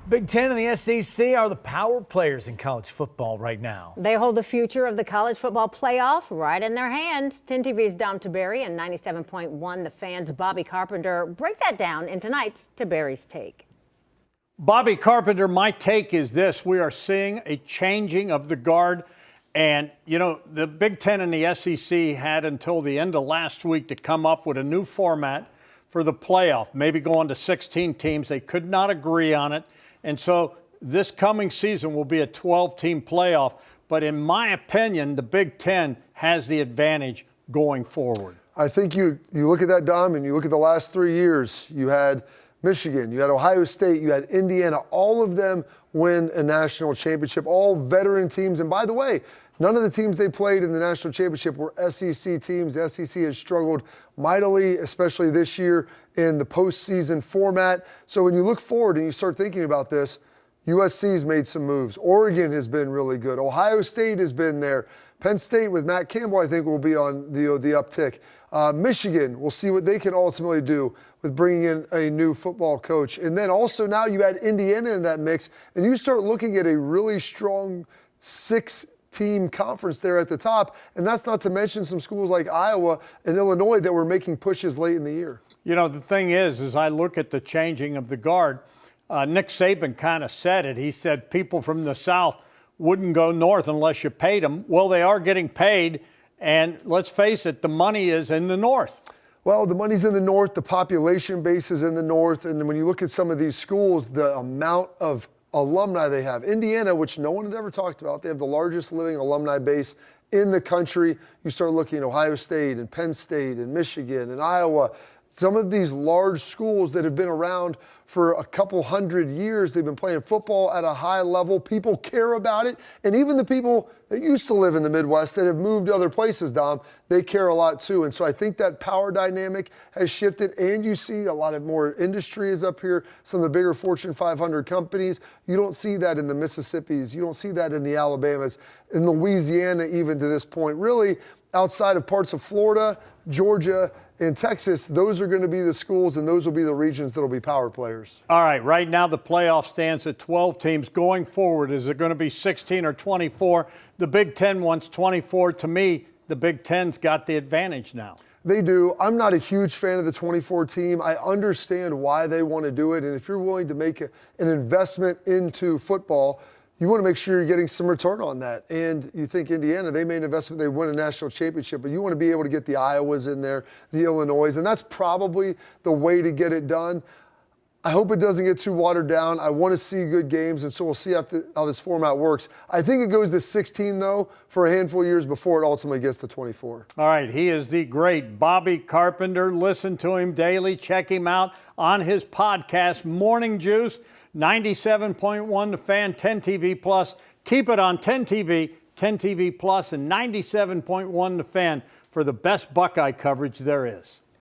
Big Ten and the SEC are the power players in college football right now. They hold the future of the college football playoff right in their hands. 10 TV's Dom Tiberi and 97.1 The Fan's Bobby Carpenter break that down in tonight's Tiberi's Take. Bobby Carpenter, my take is this. We are seeing a changing of the guard. And, you know, the Big Ten and the SEC had until the end of last week to come up with a new format for the playoff, maybe going to 16 teams. They could not agree on it. And so this coming season will be a 12-team playoff. But in my opinion, the Big Ten has the advantage going forward. I think you look at that, Dom, and you look at the last 3 years. You had Michigan, you had Ohio State, you had Indiana. All of them win a national championship, all veteran teams. And by the way, none of the teams they played in the national championship were SEC teams. The SEC has struggled mightily, especially this year in the postseason format. So when you look forward and you start thinking about this, USC's made some moves. Oregon has been really good. Ohio State has been there. Penn State with Matt Campbell, I think, will be on the uptick. Michigan, we'll see what they can ultimately do with bringing in a new football coach. And then also now you add Indiana in that mix, and you start looking at a really strong six-team conference there at the top. And that's not to mention some schools like Iowa and Illinois that were making pushes late in the year. You know, the thing is, as I look at the changing of the guard, Nick Saban kind of said it. He said people from the South wouldn't go north unless you paid them. Well, they are getting paid. And let's face it, the money is in the north. Well, the money's in the north, the population base is in the north, and when you look at some of these schools, the amount of alumni they have. Indiana, which no one had ever talked about, they have the largest living alumni base in the country. You start looking at Ohio State and Penn State and Michigan and Iowa. Some of these large schools that have been around for a couple hundred years, they've been playing football at a high level. People care about it. And even the people that used to live in the Midwest that have moved to other places, Dom, they care a lot too. And so I think that power dynamic has shifted, and you see a lot of more industry is up here, some of the bigger Fortune 500 companies. You don't see that in the Mississippis. You don't see that in the Alabamas, in Louisiana even to this point. Really, outside of parts of Florida, Georgia, in Texas, those are going to be the schools, and those will be the regions that will be power players. All right, right now the playoff stands at 12 teams. Going forward, is it going to be 16 or 24? The Big Ten wants 24. To me, the Big Ten's got the advantage now. They do. I'm not a huge fan of the 24 team. I understand why they want to do it, and if you're willing to make an investment into football, you want to make sure you're getting some return on that. And you think Indiana, they made an investment, they win a national championship, but you want to be able to get the Iowas in there, the Illinois, and that's probably the way to get it done. I hope it doesn't get too watered down. I want to see good games, and so we'll see how this format works. I think it goes to 16, though, for a handful of years before it ultimately gets to 24. All right, he is the great Bobby Carpenter. Listen to him daily. Check him out on his podcast, Morning Juice. 97.1 The Fan, 10 TV Plus. Keep it on 10 TV, 10 TV Plus, and 97.1 The Fan for the best Buckeye coverage there is.